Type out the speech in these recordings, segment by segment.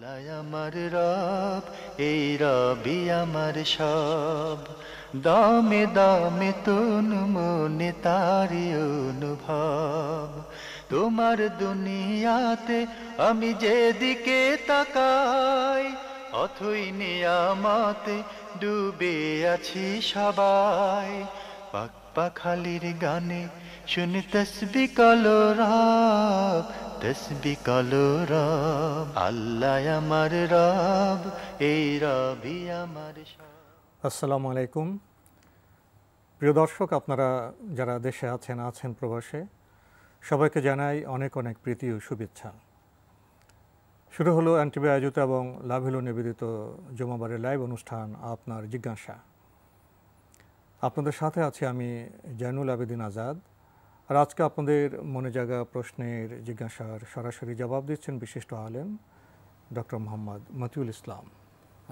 আল্লাহ আমার রব, এই রবি আমার সব। দামে দামে তুন মনে তারি অনুভব। তোমার দুনিয়াতে আমি যেদিকে তাকাই, অথই নিয়ামতে ডুবে আছি সবাই। পাক পাখালির গানে শুনি তসবি কলো রব, তসবি কলো রব। আল্লাহ আমার রব, এই রবি আমার সব। আসসালামু আলাইকুম প্রিয় দর্শক, আপনারা যারা দেশে আছেন প্রবাসে, সবাইকে জানাই অনেক অনেক প্রীতি ও শুভেচ্ছা। শুরু হলো এনটিভি আয়োজিত এবং লাভিলো নিবেদিত জুমাবারের লাইভ অনুষ্ঠান আপনার জিজ্ঞাসা। আপনাদের সাথে আছি আমি জয়নুল আবেদিন আজাদ। আর আজকে আপনাদের মনে জাগা প্রশ্নের জিজ্ঞাসার সরাসরি জবাব দিচ্ছেন বিশিষ্ট আলেম ডক্টর মোহাম্মদ মতিউল ইসলাম।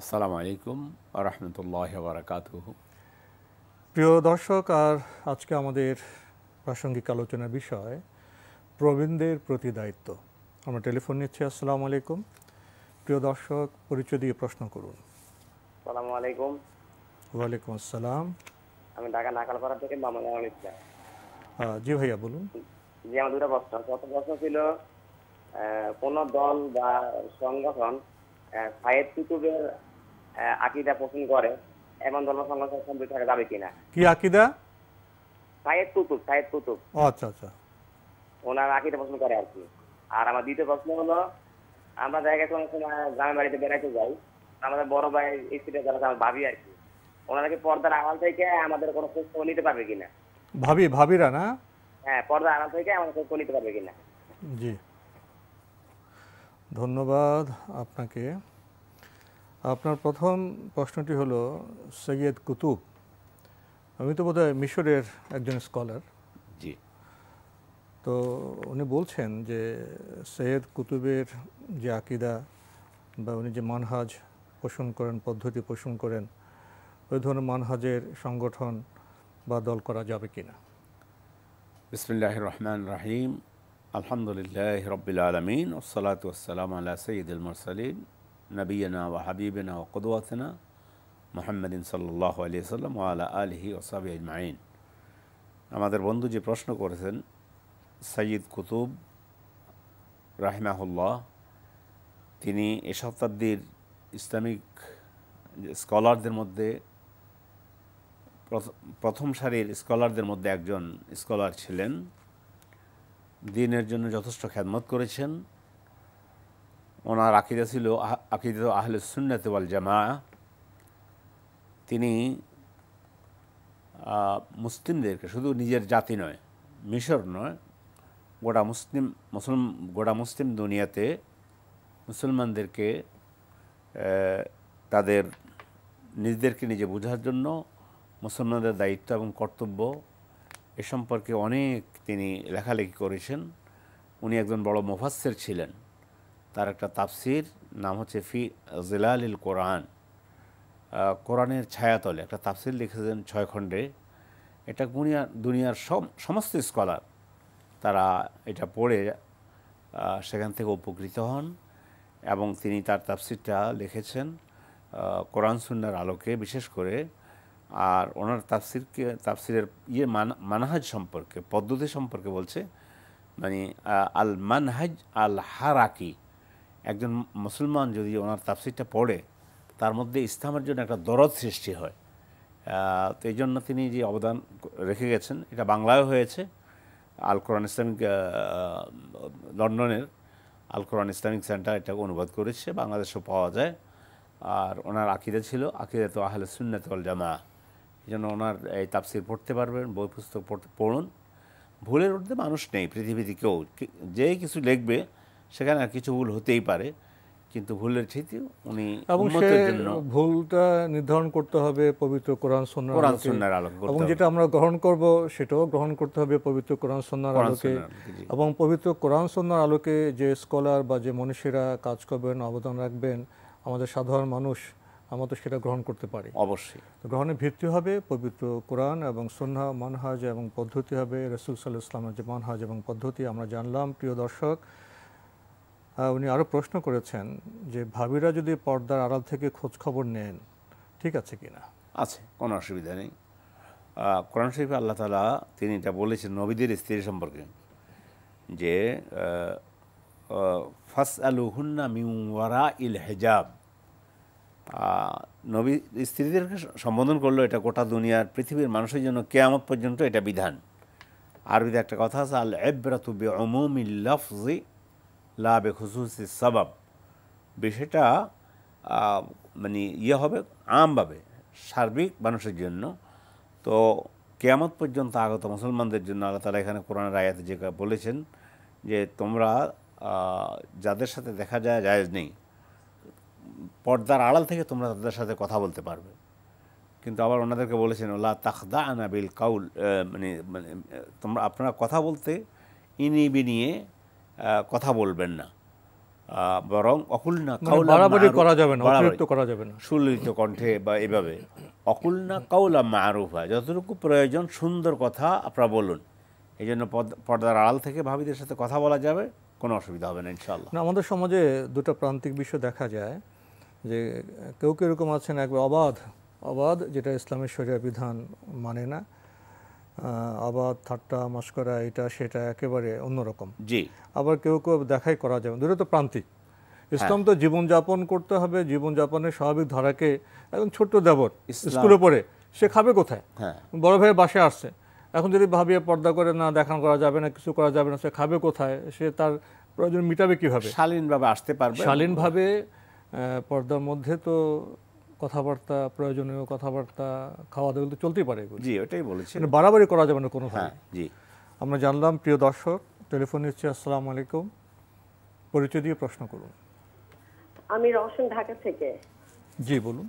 আসসালামু আলাইকুম ওয়া রাহমাতুল্লাহি ওয়া বারাকাতুহু। প্রিয় দর্শক, আর আজকে আমাদের প্রাসঙ্গিক আলোচনার বিষয় প্রবীণদের প্রতি দায়িত্ব। আমরা টেলিফোন নিচ্ছি। আসসালামু আলাইকুম। প্রিয় দর্শক, পরিচয় দিয়ে প্রশ্ন করুন। আসসালামু আলাইকুম। ওয়ালাইকুম আসসালাম। আমি ঢাকা নাকালপাড়া থেকে মোহাম্মদ আনোয়ার ইসলাম। জি ভাইয়া বলুন। জি, আমার দুটো প্রশ্ন। প্রথম প্রশ্ন ছিল, কোন দল বা সংগঠন সাইয়েদ কুতুবের আকীদা পোষণ করে এমন দল বা সংগঠন সম্পৃক্ত থাকা যাবে কিনা? কি আকীদা? সাইয়েদ কুতুব ও আচ্ছা আচ্ছা, ওনার আকীদা পোষণ করে আর কি। আর আমার দ্বিতীয় প্রশ্ন হলো, আমরা জায়গায় কোনো সময় গ্রামের বাড়িতে বেড়াইতে যাই, আমাদের বড় ভাই স্ত্রীরা যারা আমার ভাবি আর কি, ওনারা কি পর্দার আড়াল থেকে আমাদের কোনো খোঁজ খবর নিতে পারবে কিনা? ভাবিরা না? হ্যাঁ, পর্দার আড়াল থেকে আমাদের খোঁজ খবর নিতে পারবে কিনা? জি, ধন্যবাদ আপনাকে। আপনার প্রথম প্রশ্নটি হলো সৈয়দ কুতুব, আমি তো বোধহয় মিশরের একজন স্কলার। জি, তো উনি বলছেন যে সৈয়দ কুতুবের যে আকীদা বা উনি যে মানহাজ পোষণ করেন, পদ্ধতি পোষণ করেন, ওই ধরনের মানহাজের সংগঠন বা দল করা যাবে কিনা। বিসমিল্লাহির রহমানির রহিম। আলহামদুলিল্লাহি রাব্বিল আলামিন ওয়াসসালাতু ওয়াসসালামু আলা সাইয়্যিদিল মুরসালিন নবিয়িনা ওয়া হাবিবিনা ওয়া কুদওয়াতিনা মুহাম্মাদিন সাল্লাল্লাহু আলাইহি ওয়াসাল্লাম ওয়া আলা আলিহি ওয়া সাহবিহি আজমাইন। আমাদের বন্ধু যে প্রশ্ন করেছেন, সাইয়্যিদ কুতুব রাহিমাহুল্লাহ, তিনি এ শতাব্দীর ইসলামিক স্কলারদের মধ্যে প্রথম সারির স্কলারদের মধ্যে একজন স্কলার ছিলেন। দ্বীনের জন্য যথেষ্ট খেদমত করেছেন। ওনার আকীদা ছিল আকীদা আহলুস সুন্নাত ওয়াল জামাআহ। তিনি মুসলিমদেরকে, শুধু নিজের জাতি নয়, মিশর নয়, গোটা মুসলিম দুনিয়াতে মুসলমানদেরকে তাদের নিজেদেরকে নিজে বোঝার জন্য মুসলমানদের দায়িত্ব এবং কর্তব্য এ সম্পর্কে অনেক তিনি লেখালেখি করেছেন। উনি একজন বড় মুফাসসির ছিলেন। তার একটা তাফসির নাম হচ্ছে ফি জিলালিল কোরআন, কোরআনের ছায়াতলে, একটা তাফসির লিখেছেন 6 খণ্ডে। এটা দুনিয়ার সমস্ত স্কলার তারা এটা পড়ে সেখান থেকে উপকৃত হন। এবং তিনি তার তাফসিরটা লিখেছেন কোরআন সুন্নাহর আলোকে বিশেষ করে। আর ওনার তাফসিরের মানহাজ সম্পর্কে, পদ্ধতি সম্পর্কে বলছে, মানে আল মানহাজ আল হারাকি। একজন মুসলমান যদি ওনার তাফসিরটা পড়ে, তার মধ্যে ইসলামের জন্য একটা দরদ সৃষ্টি হয়। তো এই জন্য তিনি যে অবদান রেখে গেছেন, এটা বাংলায় হয়েছে। আল কোরআন ইসলামিক, লন্ডনের আল কোরআন ইসলামিক সেন্টার এটাকে অনুবাদ করেছে, বাংলাদেশেও পাওয়া যায়। আর ওনার আকীদা ছিল আকীদাতু আহলুস সুন্নাত ওয়াল জামাআহ। এই জন্য ওনার এই তাফসির পড়তে পারবেন, বই পুস্তক পড়ুন। ভুলের ঊর্ধ্বে মানুষ নেই পৃথিবীতে কেউ। যে কিছু লিখবে সেখানে আর কিছু ভুল হতেই পারে, কিন্তু ভুলের চাইতে উনি উম্মতের জন্য ভুলটা নির্ধারণ করতে হবে পবিত্র কোরআন সুন্নাহর আলোকে, এবং যেটা আমরা গ্রহণ করব সেটাও গ্রহণ করতে হবে পবিত্র কোরআন সুন্নাহর আলোকে। এবং পবিত্র কোরআন সুন্নাহর আলোকে যে স্কলার বা যে মনীষীরা কাজ করবেন, অবদান রাখবেন, আমাদের সাধারণ মানুষ আমরা তো সেটা গ্রহণ করতে পারি। অবশ্যই তো গ্রহণের ভিত্তি হবে পবিত্র কোরআন এবং সুন্নাহ, মানহাজ এবং পদ্ধতি হবে রাসূল সাল্লাল্লাহু আলাইহি ওয়াসাল্লামের যে মানহাজ এবং পদ্ধতি। আমরা জানলাম প্রিয় দর্শক। উনি আরও প্রশ্ন করেছেন যে ভাবিরা যদি পর্দার আড়াল থেকে খোঁজ খবর নেন ঠিক আছে কিনা? আছে, কোনো অসুবিধা নেই। কোরআন শরীফে আল্লাহ তাআলা তিনি এটা বলেছেন নবীদের স্ত্রী সম্পর্কে যে ফাসআলুহুন্না মিন ওয়ারাইল হিজাব। নবী স্ত্রীদেরকে সম্বোধন করলো, এটা গোটা দুনিয়ার পৃথিবীর মানুষের জন্য কিয়ামত পর্যন্ত এটা বিধান। আরবিতে একটা কথা আছে, আল ইবরাতু বিউমুমিল লাফজি লা বিখুসুসিস সাবাব। বিষয়টা মানে হবে আমভাবে সার্বিক মানুষের জন্য। তো কিয়ামত পর্যন্ত আগত মুসলমানদের জন্য আল্লাহ তাআলা এখানে কোরআনের আয়াতে যে বলেছেন যে তোমরা যাদের সাথে দেখা যায় জায়েজ নেই, পর্দার আড়াল থেকে তোমরা তাদের সাথে কথা বলতে পারবে। কিন্তু আবার ওনাদেরকে বলেছেন লা তাখদা'না বিল কাউল, মানে তোমরা আপনারা কথা বলতে ইনি বিনিয়ে কথা বলবেন না, বরং অকুলনা কাউলা বাড়াবাড়ি করা যাবে না, অতিরিক্ত করা যাবে না, সুললিত কণ্ঠে বা এভাবে অকুলনা কাউলা মারুফা, যতটুকু প্রয়োজন সুন্দর কথা আপনারা বলুন। এই জন্য পর্দার আড়াল থেকে ভাবিদের সাথে কথা বলা যাবে, কোনো অসুবিধা হবে না ইনশাআল্লাহ। না, আমাদের সমাজে দুটো প্রান্তিক বিষয় দেখা যায় যে কেউ কেউ এরকম আছেন একবার অবাধ যেটা ইসলামের শরিয়া বিধান মানে না, আবাদ ঠাট্টা মশকরা এটা সেটা একেবারে অন্যরকম। জি। আবার কেউ কেউ দেখাই করা যাবে, দুটো তো প্রান্তিক। ইসলাম তো জীবনযাপন করতে হবে, জীবনযাপনের স্বাভাবিক ধারাকে। এখন ছোট্ট দেবর স্কুলে পড়ে সে খাবে কোথায়? বড় ভাইয়ের বাসায় আসছে, এখন যদি ভাবিয়ে পর্দা করে না দেখানো করা যাবে না, কিছু করা যাবে না, সে খাবে কোথায়? সে তার প্রয়োজন মিটাবে কিভাবে? শালীনভাবে আসতে পারবে। শালীনভাবে পর্দার মধ্যে তো কথাবার্তা, প্রয়োজনীয় কথাবার্তা, খাওয়া দাওয়া তো চলতেই পারে। জি, ওটাই বলেছি, বাড়াবাড়ি করা যাবে না কোনোভাবে। জি। আমরা জানলাম। প্রিয় দর্শক, টেলিফোন নিচ্ছে। আসসালামু আলাইকুম, পরিচয় দিয়ে প্রশ্ন করুন। আমি রওশন, ঢাকা থেকে। জি বলুন।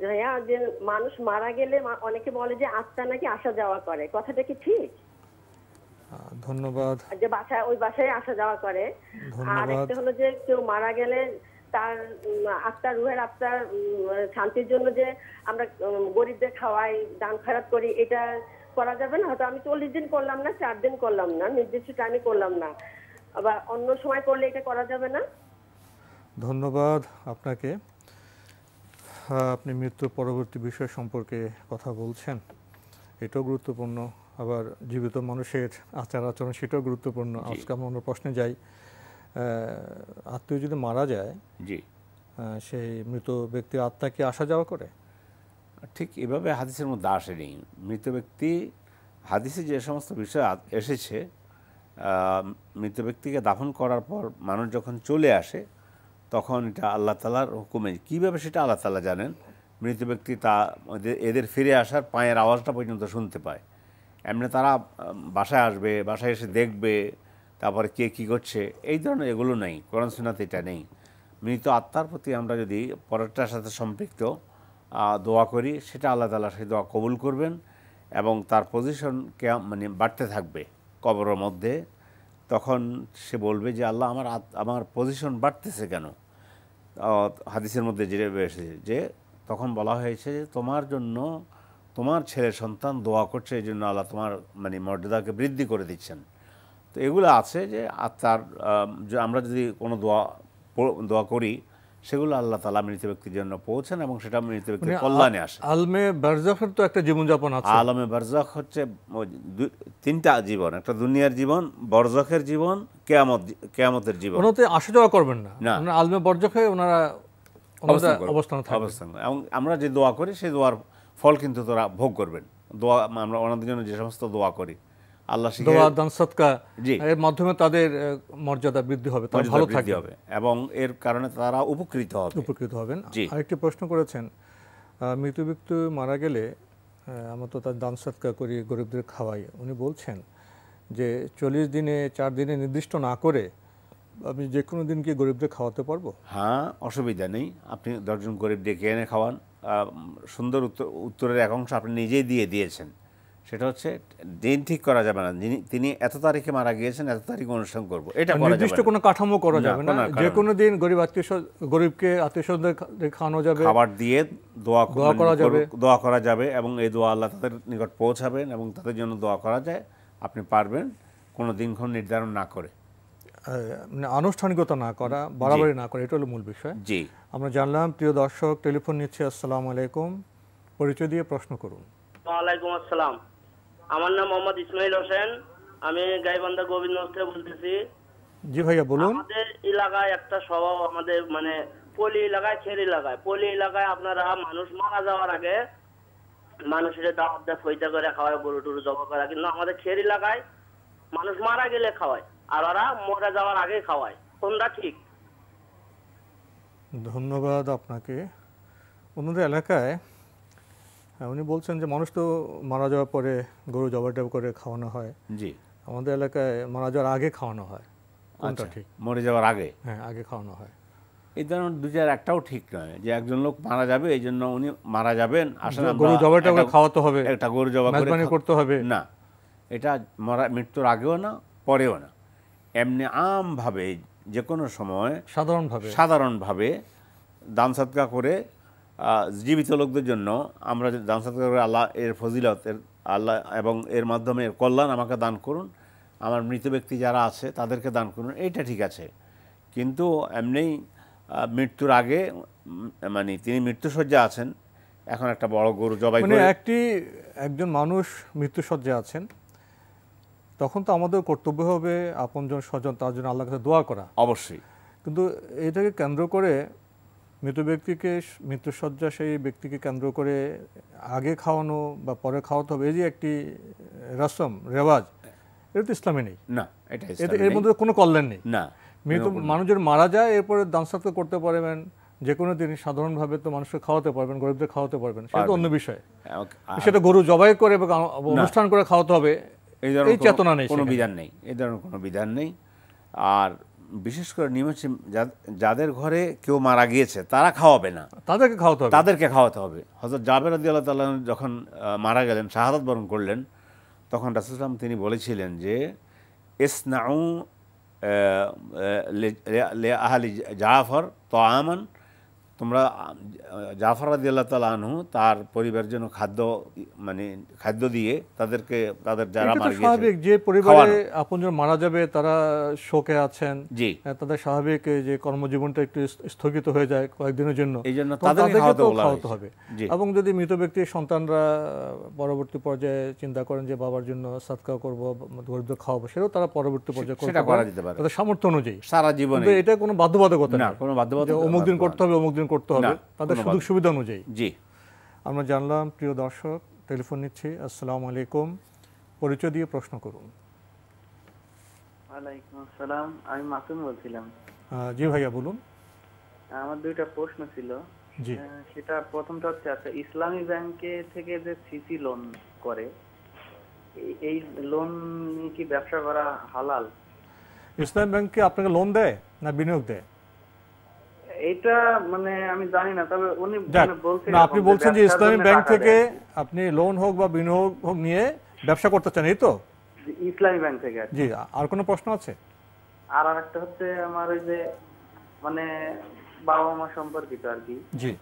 ভাইয়া, যে মানুষ মারা গেলে অনেকে বলে যে আত্মা নাকি আসা যাওয়া করে, কথাটা কি ঠিক? ধন্যবাদ। যে বাসায় ওই বাসায় আসা যাওয়া করে। আর একটা হলো যে কেউ মারা গেলে তার আত্মার, রুহের আত্মার শান্তির জন্য যে আমরা গরিবদের খাওয়াই, দান খয়রাত করি, এটা করা যাবে না? হয়তো আমি 40 দিন করলাম না, 4 দিন করলাম না, নির্দিষ্ট টাইমে করলাম না, আবার অন্য সময় করলে এটা করা যাবে না? ধন্যবাদ আপনাকে। আপনি মৃত্যুর পরবর্তী বিষয় সম্পর্কে কথা বলছেন, এটাও গুরুত্বপূর্ণ। আবার জীবিত মানুষের আচার আচরণ, সেটাও গুরুত্বপূর্ণ। আজকে আমরা অন্য প্রশ্নে যাই। আত্মীয় যদি মারা যায়, জি, সেই মৃত ব্যক্তির আত্মা কি আসা যাওয়া করে? ঠিক এভাবে হাদিসের মধ্যে আসেনি। মৃত ব্যক্তি, হাদিসে যে সমস্ত বিষয় এসেছে, মৃত ব্যক্তিকে দাফন করার পর মানুষ যখন চলে আসে তখন এটা আল্লাহ তাআলার হুকুমে। কীভাবে সেটা আল্লাহ তাআলা জানেন। মৃত ব্যক্তি এদের ফিরে আসার পায়ের আওয়াজটা পর্যন্ত শুনতে পায়। এমনি তারা বাসায় আসবে, বাসায় এসে দেখবে, তারপরে কে কী করছে, এই ধরনের এগুলো নেই, কোরআন সুন্নাতে এটা নেই। মৃত আত্মার প্রতি আমরা যদি পরেরটার সাথে সম্পৃক্ত দোয়া করি, সেটা আল্লাহ তাআলা সেই দোয়া কবুল করবেন এবং তার পজিশন মানে বাড়তে থাকবে কবরের মধ্যে। তখন সে বলবে যে আল্লাহ আমার পজিশন বাড়তেছে কেন? হাদিসের মধ্যে যেটা এসেছে যে তখন বলা হয়েছে যে তোমার জন্য তোমার ছেলে সন্তান দোয়া করছে, এই জন্য আল্লাহ তোমার মানে মর্যাদাকে বৃদ্ধি করে দিচ্ছেন। তো এগুলো আছে যে আত্মার, আমরা যদি কোনো দোয়া করি সেগুলো আল্লাহ তাআলা মৃত ব্যক্তির জন্য পৌঁছান এবং সেটা মৃত ব্যক্তির কল্যাণে আসে। আলমে বারজাখের তো একটা জীবনযাপন আছে। আলমে বারজাখ হচ্ছে 3টা জীবন, একটা দুনিয়ার জীবন, বরজাখের জীবন, কিয়ামতের জীবন। ওনাতে আসা যাওয়া করবেন না, আলমে বারজাখে ওনারা অবস্থান থাকবেন। এবং আমরা যে দোয়া করি সেই দোয়ার ফল কিন্তু তোরা ভোগ করবেন। দোয়া আমরা ওনাদের জন্য যে সমস্ত দোয়া করি, আল্লাহ দোয়া, দান, সদকা, এর মাধ্যমে তাদের মর্যাদা বৃদ্ধি হবে, তারা ভালো থাকবে এবং এর কারণে তারা উপকৃত হবেন। আরেকটি প্রশ্ন করেছেন, মৃত ব্যক্তি মারা গেলে আমরা তো তার দান সদকা করি, গরিবদের খাওয়াই। উনি বলছেন যে 40 দিনে 4 দিনে নির্দিষ্ট না করে আমি যে কোনো দিন কি গরিবদের খাওয়াতে পারবো? হ্যাঁ, অসুবিধা নেই। আপনি 10 জন গরিব ডেকে এনে খাওয়ান। সুন্দর উত্তরের এক অংশ আপনি নিজেই দিয়েছেন। সেটা হচ্ছে দিন ঠিক করা যাবে না, তিনি এত তারিখে মারা গিয়েছেন, এত তারিখে অনুষ্ঠান করবো, এটা নির্দিষ্ট কোনো কাঠামো করা যাবে না। যে কোনো দিন গরিবকে আত্মীয়স্বজনদের খাওয়ানো যাবে, খাবার দিয়ে দোয়া করা যাবে এবং এই দোয়া আল্লাহ তাদের নিকট পৌঁছাবেন এবং তাদের জন্য দোয়া করা যায়। আপনি পারবেন কোনো দিনক্ষণ নির্ধারণ না করে। মানে আনুষ্ঠানিকতা না করা, বাড়াবাড়ি না করা, এটা হলো মূল বিষয়। জি, আমরা জানলাম। প্রিয় দর্শক টেলিফোন নিচ্ছে। আসসালামু আলাইকুম, পরিচয় দিয়ে প্রশ্ন করুন। ওয়ালাইকুম আসসালাম, আমার নাম মোহাম্মদ ইসমাইল হোসেন, আমি গাইবান্ধা গোবিন্দগঞ্জ থেকে বলতেছি। জি ভাইয়া বলুন। আমাদের এলাকায় একটা স্বভাব, আমাদের মানে পল্লী এলাকায়, খের এলাকায়, পল্লী এলাকায় আপনারা মানুষ মারা যাওয়ার আগে মানুষের দাওয়াত দেয়, ফইতা করে খাওয়ায়, গরু টরু জবা করা, কিন্তু আমাদের খের এলাকায় মানুষ মারা গেলে খাওয়ায় আর ওরা মরে যাওয়ার আগে খাওয়ায়, কোনটা ঠিক? ধন্যবাদ আপনাকে। অন্যদের এলাকায় উনি বলছেন যে মানুষ তো মারা যাওয়ার পরে গরু জবাই করে খাওয়ানো হয়। জি, আমাদের এলাকায় মারা যাওয়ার আগে খাওয়ানো হয়। কোনটা আচ্ছা, ঠিক? মরে যাওয়ার আগে? হ্যাঁ, আগে খাওয়ানো হয়। এই ধরনের দুটার একটাও ঠিক নয় যে একজন লোক মারা যাবে এই জন্য উনি মারা যাবেন, আসলে গরু জবাইটা করে খাওয়াতে হবে, একটা গরু জবাই করে মেজবানি করতে হবে না। এটা মৃত্যুর আগেও না, পরেও না। এমনি আমভাবে যে কোনো সময় সাধারণভাবে দান সদকা করে জীবিত লোকদের জন্য আমরা দান সদকা করে আল্লাহ এর ফজিলত, আল্লাহ এবং এর মাধ্যমে এর কল্যাণ আমাকে দান করুন, আমার মৃত ব্যক্তি যারা আছে তাদেরকে দান করুন, এইটা ঠিক আছে। কিন্তু এমনি মৃত্যুর আগে মানে তিনি মৃত্যুসজ্জা আছেন, এখন একটা বড় গরু জবাই করে, একজন মানুষ মৃত্যুসজ্জা আছেন, তখন তো আমাদের কর্তব্য হবে আপনজন স্বজন তার জন্য আল্লাহর কাছে দোয়া করা, অবশ্যই। কিন্তু এটাকে কেন্দ্র করে মৃত ব্যক্তিকে, মৃত্যুসজ্জা সেই ব্যক্তিকে কেন্দ্র করে আগে খাওয়ানো বা পরে খাওয়াতে হবে, এই যে একটি রসম রেওয়াজ, এটা তো ইসলামে নেই। না, এটা এর মধ্যে কোনো কল্যাণ নেই। না, মানুষ যদি মারা যায় এরপরে দান সদকা করতে পারবেন, যে কোনো দিন সাধারণভাবে তো মানুষকে খাওয়াতে পারবেন, গরিবদের খাওয়াতে পারবেন, সেটা তো অন্য বিষয়। সেটা গরু জবাই করে অনুষ্ঠান করে খাওয়াতে হবে, এই চেতনা নেই, কোনো বিধান নেই, এই ধরনের কোনো বিধান নেই। আর বিশেষ করে নিয়ম যাদের ঘরে কেউ মারা গিয়েছে তারা খাওয়াবে না, তাদেরকে খাওয়াতে হবে। হযরত জাবের রাদিয়াল্লাহু তাআলা যখন মারা গেলেন, শাহাদাত বরণ করলেন, তখন রাসূল সাল্লাল্লাহু আলাইহি ওয়াসাল্লাম তিনি বলেছিলেন যে ইসনাউ আহলি জাফর তাআমান, তোমরা জাফর রাদিয়াল্লাহু তাআলা আনহু তার পরিবারের জন্য খাদ্য দিয়ে তাদেরকে, তাদের যারা মারা গিয়েছে, স্বাভাবিক যে পরিবারে আপনজন মারা যাবে তারা শোকে আছেন, জি, তাদের স্বাভাবিক যে কর্মজীবনটা একটু স্থগিত হয়ে যায় কয়েকদিনের জন্য, এই জন্য তাদেরকে খাওয়াতে হবে। এবং যদি মৃত ব্যক্তির সন্তানরা পরবর্তী পর্যায়ে চিন্তা করেন যে বাবার জন্য সদকা করব, গরিবদের খাওয়াবো, সেটাও তারা পরবর্তী পর্যায়ে সেটা করা যেতে পারে তাদের সামর্থ্য অনুযায়ী সারা জীবনে। এটা কোনো বাধ্যবাধকতা না, কোনো বাধ্যবাধকতা, অমুক দিন করতে হবে, অমুক দিন করতে হবে, তাদের সুযোগ সুবিধা অনুযায়ী। জি, আমরা জানলাম। প্রিয় দর্শক টেলিফোন নিচ্ছি। আসসালামু আলাইকুম, পরিচয় দিয়ে প্রশ্ন করুন। ওয়ালাইকুম আসসালাম, আমি মাসুম বলছিলাম। জি ভাইয়া বলুন। আমার দুইটা প্রশ্ন ছিল। জি, সেটা প্রথমটা হচ্ছে, আচ্ছা, ইসলামী ব্যাংকে থেকে যে সিসি লোন করে, এই লোন কি ব্যবসা করা হালাল? ইসলামী ব্যাংকে আপনাকে লোন দেয় না বিনিয়োগ দেয়? এটা মানে আমি জানি না, তবে উনি বলছেন, আপনি বলছেন যে ইসলামী ব্যাংক থেকে আপনি লোন হোক বা বিনিয়োগ হোক নিয়ে ব্যবসা করতে চান, এই তো? ইসলামী ব্যাংক থেকে। জি, আর কোনো প্রশ্ন আছে? আর একটা হচ্ছে আমার ওই যে মানে বাবা মা সম্পর্কিত আর কি,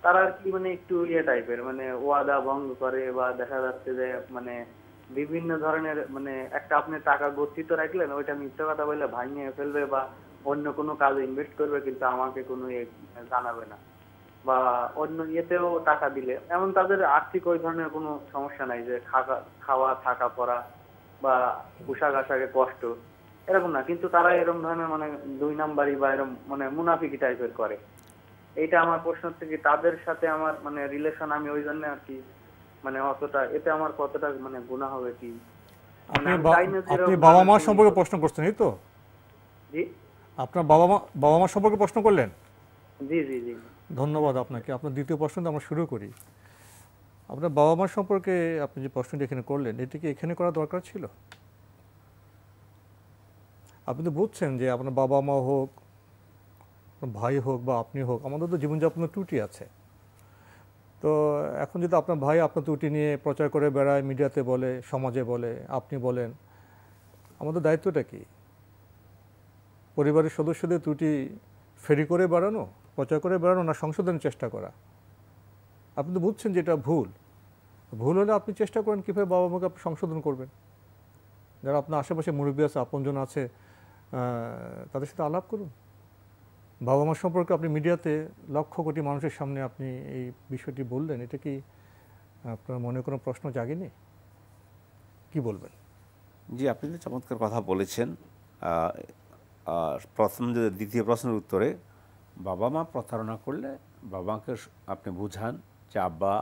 তারা আর কি মানে একটু টাইপের, মানে ওয়াদা ভঙ্গ করে, বা দেখা যাচ্ছে যে মানে বিভিন্ন ধরনের, মানে একটা আপনি টাকা গচ্ছিত রাখলেন, ওইটা মিথ্যা কথা বলে ভাঙিয়ে ফেলবে বা অন্য কোনো কাজে ইনভেস্ট করবে, কিন্তু আমাকে কোনো জানাবে না, বা অন্য ইয়েতেও টাকা দিলে, এমন তাদের আর্থিক ওই ধরনের কোনো সমস্যা নাই যে খাওয়া থাকা পড়া বা পোশাক আশাকে কষ্ট, এরকম না, কিন্তু তারা এরকম ধরনের মানে 2 নাম্বারই বা এরকম মানে মুনাফিকি টাইপের করে। এইটা আমার প্রশ্ন হচ্ছে কি, তাদের সাথে আমার মানে রিলেশন, আমি ওই জন্য আর কি মানে অতটা, এতে আমার কতটা মানে গুনাহ হবে কি? আপনি বাবা মা সম্পর্কে প্রশ্ন করছেন, এই তো? জি, আপনার বাবা মা সম্পর্কে প্রশ্ন করলেন? জি জি জি, ধন্যবাদ আপনাকে। আপনার দ্বিতীয় প্রশ্ন আমরা শুরু করি। আপনার বাবা মা সম্পর্কে আপনি যে প্রশ্নটি এখানে করলেন, এটি কি এখানে করা দরকার ছিল? আপনি তো বুঝছেন যে আপনার বাবা মা হোক, ভাই হোক বা আপনি হোক, আমাদের তো জীবনযাপনের ত্রুটি আছে। তো এখন যদি আপনার ভাই আপনার ত্রুটি নিয়ে প্রচার করে বেড়ায়, মিডিয়াতে বলে, সমাজে বলে, আপনি বলেন, আমাদের দায়িত্বটা কি? পরিবারের সদস্যদের ত্রুটি ফেরি করে বেড়ানো, প্রচার করে বেড়ানো, না সংশোধনের চেষ্টা করা? আপনি তো বুঝছেন যে এটা ভুল হলে আপনি চেষ্টা করেন কীভাবে বাবা মাকে আপনি সংশোধন করবেন। যারা আপনার আশেপাশে মুরব্বী আছে, আপনজন আছে, তাদের সাথে আলাপ করুন। বাবা মা সম্পর্কে আপনি মিডিয়াতে লক্ষ কোটি মানুষের সামনে আপনি এই বিষয়টি বললেন, এটা কি আপনার মনে কোনো প্রশ্ন জাগেনি? কি বলবেন? জি, আপনি তো চমৎকার কথা বলেছেন। দ্বিতীয় প্রশ্নের উত্তরে, বাবা মা প্রতারণা করলে বাবা মাকে আপনি বুঝান যে আব্বা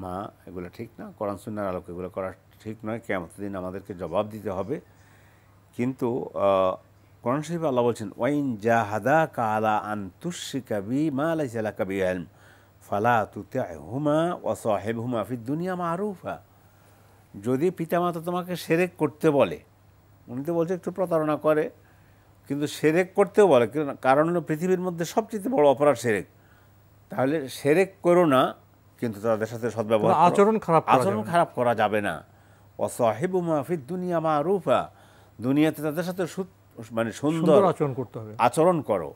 মা এগুলো ঠিক না, কোরআন সুন্নাহর আলোকে এগুলো করা ঠিক নয়, কিয়ামতের দিন আমাদেরকে জবাব দিতে হবে। কিন্তু কোরআন শরীফে আল্লাহ বলছেন, ওয়াইন জাহাদাকা আলা আন তুশরিকা বি মা লাইসা লাকা বিহি ইলম ফালা তুতি'হুমা ওয়া সাহিবহুমা ফিদ দুনিয়া মা'রুফা। যদি পিতামাতা তোমাকে শিরক করতে বলে, উনি তো বলছে একটু প্রতারণা করে, কিন্তু শিরক করতেও বলে, কারণ হলো পৃথিবীর মধ্যে সবচেয়ে বড় অপরাধ শিরক। তাহলে শিরক করো না, কিন্তু তাদের সাথে সদ্ব্যবহার, আচরণ খারাপ করা যাবে না। ওয়া সাহিবহুমা ফিদ দুনিয়া মা'রুফা, দুনিয়াতে তাদের সাথে মানে সুন্দর আচরণ করতে হবে, আচরণ করো।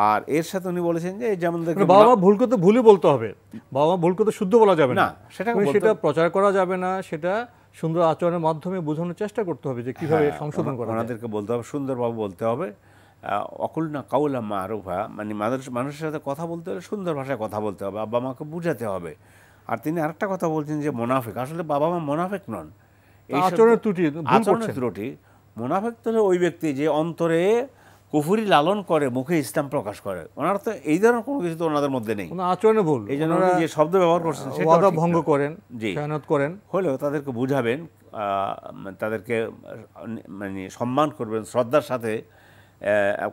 আর এর সাথে উনি বলেছেন যে যেমন বাবা মা ভুল করতে ভুলই বলতে হবে, বাবা মা ভুল করতে শুদ্ধ বলা যাবে না, সেটা প্রচার করা যাবে না, সেটা সুন্দর আচরণের মাধ্যমে বোঝানোর চেষ্টা করতে হবে যে কিভাবে সংশোধন করা যায়। ওনাদেরকে বলতে হবে, সুন্দরভাবে বলতে হবে। অকুলনা কাউলা মারুফা, মানে মানুষের সাথে কথা বলতে হলে সুন্দর ভাষায় কথা বলতে হবে, আব্বা মাকে বুঝাতে হবে। আর তিনি আরেকটা কথা বলছেন যে মোনাফেক, আসলে বাবা মা মোনাফেক নন, আচরণের ত্রুটি। মোনাফেক তো ওই ব্যক্তি যে অন্তরে কুফরি লালন করে, মুখে ইসলাম প্রকাশ করে। ওনারা তো এই ধরনের কোনো কিছু তো ওনাদের মধ্যে নেই, আচরণে ভুল। এই জন্য যে শব্দ ব্যবহার করছেন ওয়াদা ভঙ্গ করেন, খেয়ানত করেন, হলেও তাদেরকে বুঝাবেন, তাদেরকে মানে সম্মান করবেন, শ্রদ্ধার সাথে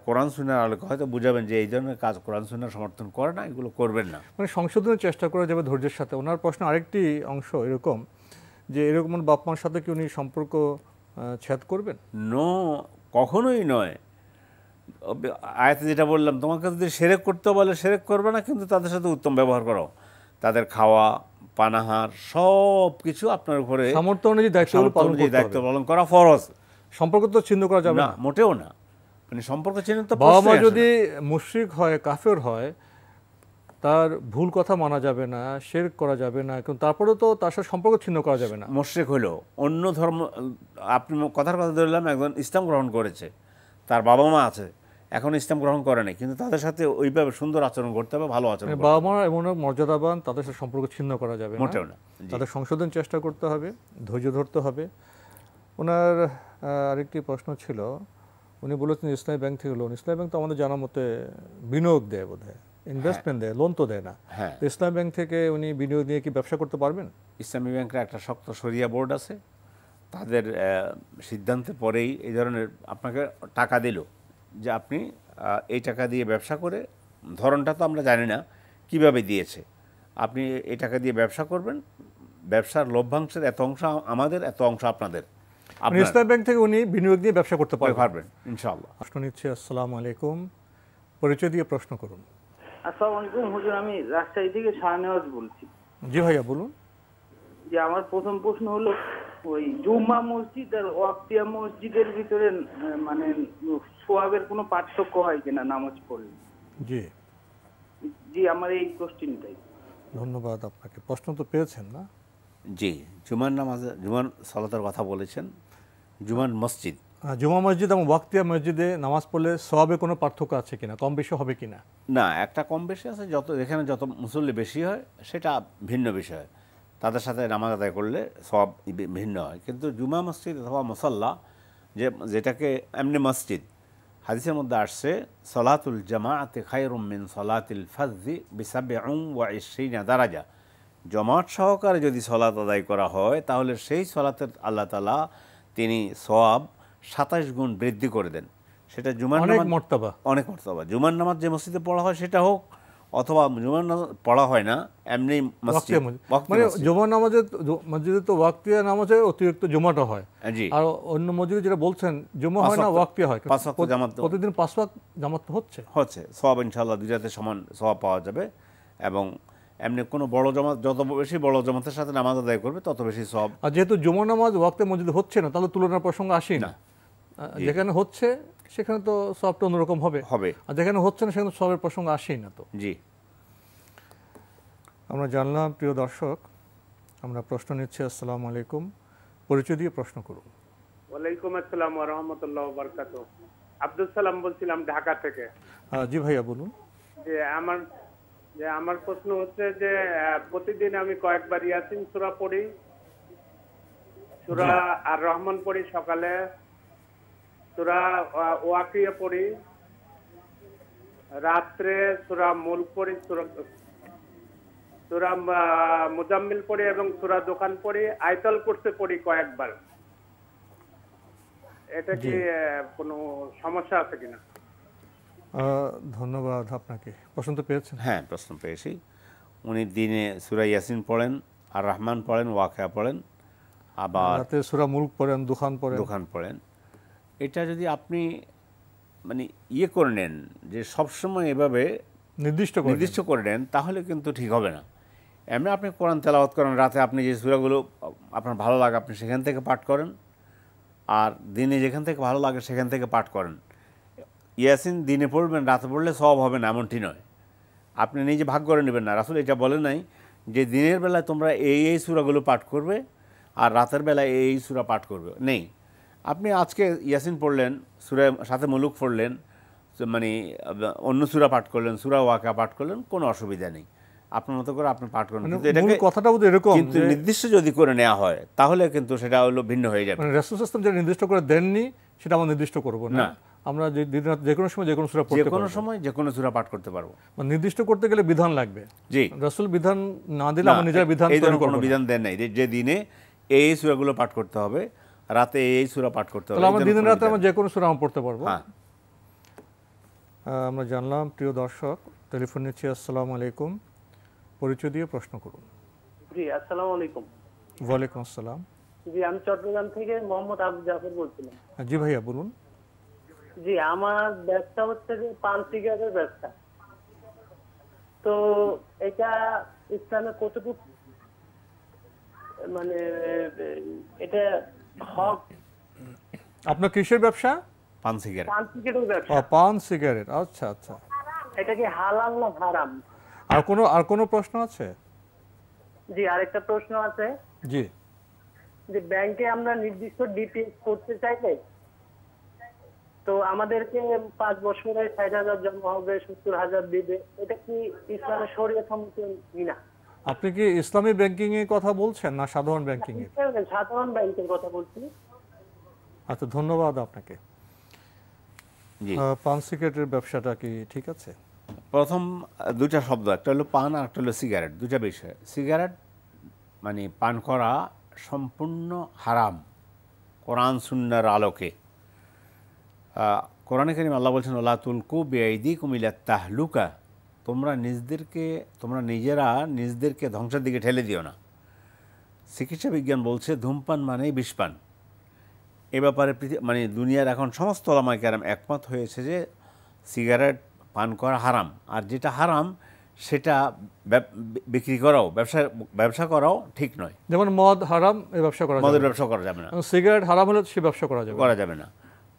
কোরআন সুন্নাহর আলোকে হয়তো বুঝাবেন যে এই ধরনের কাজ কোরআন সুন্নাহ সমর্থন করে না, এগুলো করবেন না, মানে সংশোধনের চেষ্টা করা যাবে ধৈর্যের সাথে। ওনার প্রশ্ন আরেকটি অংশ এরকম যে এরকম বাপ মার সাথে কি উনি সম্পর্ক ছেদ করবেন? নো, কখনোই নয়। আয়াতে যেটা বললাম, তোমাকে যদি শিরক করতে বলে শিরক করবে না, কিন্তু তাদের সাথে উত্তম ব্যবহার করো। তাদের খাওয়া পানাহার সব কিছু আপনার উপরে সামর্থ্য অনুযায়ী দায়িত্ব পালন করা ফরজ। সম্পর্ক তো ছিন্ন করা যাবে না, মোটেও না। মানে সম্পর্ক ছিন্ন তো, বাবা মা যদি মুশরিক হয়, কাফের হয়, তার ভুল কথা মানা যাবে না, শিরক করা যাবে না, কিন্তু তারপরেও তো তার সাথে সম্পর্ক ছিন্ন করা যাবে না। মুশরিক হলো অন্য ধর্ম, আপনি কথার কথা ধরলাম, একজন ইসলাম গ্রহণ করেছে, তার বাবা মা আছে, এখন ইসলাম গ্রহণ করে নাই, কিন্তু তাদের সাথে ওইভাবে সুন্দর আচরণ করতে হবে, ভালো আচরণ। বাবা মা এমন মর্যাদাবান, তাদের সাথে সম্পর্ক ছিন্ন করা যাবে না, মোটেও না। তাদের সংশোধন চেষ্টা করতে হবে, ধৈর্য ধরতে হবে। ওনার আরেকটি প্রশ্ন ছিল, উনি বলেছেন ইসলামী ব্যাংক থেকে লোন। ইসলামী ব্যাংক তো আমাদের জানার মতে বিনিয়োগ দেয়, বোধ হয় ইনভেস্টমেন্ট দেয়, লোন তো দেয় না। ইসলামী ব্যাংক থেকে উনি বিনিয়োগ নিয়ে কি ব্যবসা করতে পারবেন? ইসলামী ব্যাংকের একটা শক্ত শরিয়া বোর্ড আছে, তাদের সিদ্ধান্তের পরেই এই ধরনের আপনাকে টাকা দিল যে আপনি এই টাকা দিয়ে ব্যবসা করে, ধরনটা তো আমরা জানি না কিভাবে দিয়েছে, আপনি এই টাকা দিয়ে ব্যবসা করবেন, ব্যবসার লভ্যাংশের এত অংশ আমাদের, এত অংশ আপনাদের। ইসলামী ব্যাংক থেকে উনি বিনিয়োগ দিয়ে ব্যবসা করতে পারবেন ইনশাআল্লাহ। প্রশ্ন নিচ্ছে, আসসালামু আলাইকুম, পরিচয় দিয়ে প্রশ্ন করুন। আসসালামু আলাইকুম হুজুর, আমি রাজশাহী থেকে শাহনেওয়াজ বলছি। জি ভাইয়া বলুন। যে আমার প্রথম প্রশ্ন হলো, ওই জুম্মা মসজিদ আর ওয়াক্তিয়া মসজিদের ভিতরে মানে সোয়াবের কোনো পার্থক্য হয় কিনা নামাজ পড়লে? জি জি, আমার এই কোশ্চেনটাই। ধন্যবাদ আপনাকে। প্রশ্ন তো পেয়েছেন না? জি, জুমার নামাজ, জুমার সালাতের কথা বলেছেন। জুমার মসজিদ, জুমা মসজিদ এবং ওয়াক্তিয়া মসজিদে নামাজ পড়লে সওয়াবে কোনো পার্থক্য আছে কিনা, কম বেশি হবে কিনা? না, একটা কম বেশি আছে, এখানে যত মুসল্লি বেশি হয় সেটা ভিন্ন বিষয়, তাদের সাথে নামাজ আদায় করলে সওয়াব ভিন্ন হয়। কিন্তু জুমা মসজিদ অথবা মুসাল্লা, যেটাকে এমনি মসজিদ, হাদিসের মধ্যে আসছে সলাতুল জামাআতি খায়রুম মিন সলাতিল ফাজযি বিসাবঈন ওয়া 20 দারাজা। জমাত সহকারে যদি সলাত আদায় করা হয়, তাহলে সেই সলাতের আল্লাহ তাআলা তিনি সওয়াব 27 গুণ বৃদ্ধি করে দেন। সেটা জুমার নামাজ, অনেক মর্তবা। জুমার নামাজ যে মসজিদে পড়া হয় সেটা হোক, অথবা জুমার নামাজ পড়া হয় না এমনি মসজিদ, মানে জুমার নামাজে মসজিদে তো ওয়াক্তিয়া নামাজে অতিরিক্ত জুমাটা হয়, আর অন্য মসজিদে যেটা বলছেন জুমা হয় না, ওয়াক্তিয়া হয়। 5 ওয়াক্ত জামাত, প্রতিদিন 5 ওয়াক্ত জামাত হচ্ছে সওয়াব ইনশাআল্লাহ দুইটাতে সমান সওয়াব পাওয়া যাবে। এবং এমনি কোনো বড় জামাত, যত বেশি বড় জামাতের সাথে নামাজ আদায় করবে তত বেশি সওয়াব। আর যেহেতু জুমার নামাজ ওয়াক্তে মসজিদে হচ্ছে না, তাহলে তুলনার প্রসঙ্গ আসে না। যেখানে হচ্ছে সেখানে তো সওয়াবটা অন্যরকম হবে, আর যেখানে হচ্ছে না সেখানে সওয়াবের প্রসঙ্গ আসেই না। তো জি, আমরা জানলাম। প্রিয় দর্শক, আমরা প্রশ্ন নিচ্ছি। আসসালামু আলাইকুম, পরিচয় দিয়ে প্রশ্ন করুন। ওয়ালাইকুম আসসালাম ওয়া রাহমাতুল্লাহি ওয়া বারাকাতুহু। আব্দুল সালাম বলছিলাম ঢাকা থেকে। জি ভাইয়া বলুন। যে আমার প্রশ্ন হচ্ছে যে প্রতিদিন আমি কয়েকবার ইয়াসিন সূরা পড়ি, সূরা আর রহমান পড়ি, সকালে সূরা ওয়াকিয়া পড়ি, রাত্রে সূরা মুলক পড়ি, সূরা মুজাম্মিল পড়ি এবং সূরা দোকান পড়ি, আয়াতুল কুরসি পড়ি কয়েকবার। এটা কি কোনো সমস্যা আছে কিনা? ধন্যবাদ আপনাকে। প্রশ্ন তো পেয়েছেন? হ্যাঁ, প্রশ্ন পেয়েছি। উনি দিনে সূরা ইয়াসিন পড়েন, আর রহমান পড়েন, ওয়াকিয়া পড়েন, আবার রাতে সূরা মুলক পড়েন, দুখান পড়েন। এটা যদি আপনি মানে করে নেন যে সবসময় এভাবে নির্দিষ্ট করে নেন, তাহলে কিন্তু ঠিক হবে না। এমনি আপনি কোরআন তেলাওয়াত করেন, রাতে আপনি যে সূরাগুলো আপনার ভালো লাগে আপনি সেখান থেকে পাঠ করেন, আর দিনে যেখান থেকে ভালো লাগে সেখান থেকে পাঠ করেন। ইয়াসিন দিনে পড়বেন, রাতে পড়লে সওয়াব হবে না এমনটি নয়। আপনি নিজে ভাগ করে নেবেন না। রাসূল এটা বলে নাই যে দিনের বেলায় তোমরা এই সূরাগুলো পাঠ করবে আর রাতের বেলায় এই সূরা পাঠ করবে, নেই। আপনি আজকে ইয়াসিন পড়লেন, সূরা সাথে মুলুক পড়লেন, মানে অন্য সূরা পাঠ করলেন, সূরা ওয়াকিয়া পাঠ করলেন, কোনো অসুবিধা নেই। আপনার মতো করে আপনি পাঠ করেন। কিন্তু এটাকে কথাটা বোধ এরকম, কিন্তু নির্দিষ্ট যদি করে নেওয়া হয় তাহলে কিন্তু সেটা হলো ভিন্ন হয়ে যাবে। রাসূল সাল্লাল্লাহু আলাইহি ওয়াসাল্লাম যেটা নির্দিষ্ট করে দেননি সেটা আমরা নির্দিষ্ট করব না। আমরা যে কোনো সময় যে কোনো সূরা পড়তে পারবো, যে কোনো সময় যে কোনো সূরা পাঠ করতে পারবো। মানে নির্দিষ্ট করতে গেলে বিধান লাগবে। জি, রাসূল বিধান না দিলে আমরা নিজের বিধান তৈরি করব। কোনো বিধান দেন নাই যে দিনে এই সূরাগুলো পাঠ করতে হবে, রাতে এই সূরা পাঠ করতে হবে। তাহলে আমরা দিনে রাতে আমরা যে কোনো সূরা পড়তে পারবো। হ্যাঁ, আমরা জানলাম। প্রিয় দর্শক, টেলিফোন নিচ্ছি। আসসালামু আলাইকুম, পরিচয় দিয়ে প্রশ্ন করুন। জি, আসসালামু আলাইকুম। ওয়ালাইকুম আসসালাম। জি, আমি চট্টগ্রাম থেকে মোহাম্মদ আবু জাফর বলছিলাম। জি ভাইয়া বলুন। জি, আমার ব্যবসা হচ্ছে যে পান সিগারেটের ব্যবসা। তো এটা ইসলামে কতটুকু মানে এটা হক? আপনার কিসের ব্যবসা? পান সিগারেট। পান সিগারেটের ব্যবসা। পান সিগারেট, আচ্ছা আচ্ছা। এটা কি হালাল না হারাম? আর কোনো প্রশ্ন আছে? জি, আরেকটা প্রশ্ন আছে। জি, যে ব্যাংকে আমরা নির্দিষ্ট ডিপিএস করতে চাইলে তো আমাদেরকে 5 বছরে 60,000 জমা হবে, 70,000 দিবে। এটা কি ইসলামের শরীয়ত সম্মত কিনা? আপনি কি ইসলামী ব্যাংকিং এর কথা বলছেন না সাধারণ ব্যাংকিং এর? সাধারণ ব্যাংকের কথা বলছি। আচ্ছা, ধন্যবাদ আপনাকে। জি, পান সিগারেটের ব্যবসাটা কি ঠিক আছে? প্রথম দুইটা শব্দ, একটা হলো পান আর একটা হলো সিগারেট, দুইটা বিষয়। সিগারেট মানে পান করা সম্পূর্ণ হারাম কোরআন সুন্নাহর আলোকে। কোরআনে কারীম আল্লাহ বলছেন, ওয়ালা তুলকু বিআইদিকুম ইলা তাহলুকা, তোমরা নিজেরা নিজেদেরকে ধ্বংসের দিকে ঠেলে দিও না। চিকিৎসা বিজ্ঞান বলছে ধূমপান মানেই বিষপান। এ ব্যাপারে মানে দুনিয়ার এখন সমস্ত ওলামায়ে কেরাম একমত হয়েছে যে সিগারেট পান করা হারাম, আর যেটা হারাম সেটা বিক্রি করাও ব্যবসা করাও ঠিক নয়। যেমন মদ হারাম, এই ব্যবসা করা যাবে না। মদের ব্যবসা করা যাবে না। সিগারেট হারাম হলে সে ব্যবসা করা যাবে না।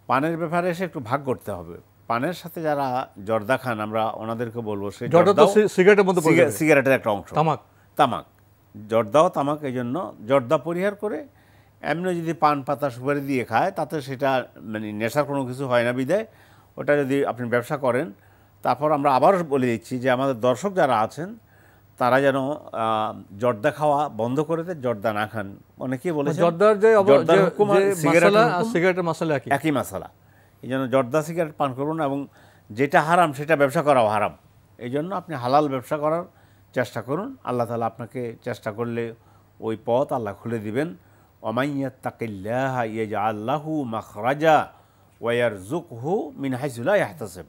পানের ব্যাপারে এসে একটু ভাগ করতে হবে। পানের সাথে যারা জর্দা খান, আমরা ওনাদেরকে বলবো সেই সিগারেটের মধ্যে পড়ে যাবে, সিগারেটের একটা অংশ। তামাক জর্দাও তামাক। এই জন্য জর্দা পরিহার করে এমনি যদি পান পাতা সুপারি দিয়ে খায় তাতে সেটা মানে নেশার কোনো কিছু হয় না বিধায় ওটা যদি আপনি ব্যবসা করেন। তারপর আমরা আবারও বলে দিচ্ছি যে আমাদের দর্শক যারা আছেন তারা যেন জর্দা খাওয়া বন্ধ করে দেয়, জর্দা না খান। অনেকেই বলেছে সিগারেটের মশলা একই মশলা, এই জন্য জর্দা সিগারেট পান করুন, এবং যেটা হারাম সেটা ব্যবসা করাও হারাম। এই জন্য আপনি হালাল ব্যবসা করার চেষ্টা করুন। আল্লাহ তাআলা আপনাকে চেষ্টা করলে ওই পথ আল্লাহ খুলে দিবেন। ওয়ামাইয়াত্তাকিল্লাহা ইয়াজআল লাহু মাখরাজা ওয়া ইয়ারযুকহু মিন হাইসু লা ইয়াহতাসিব,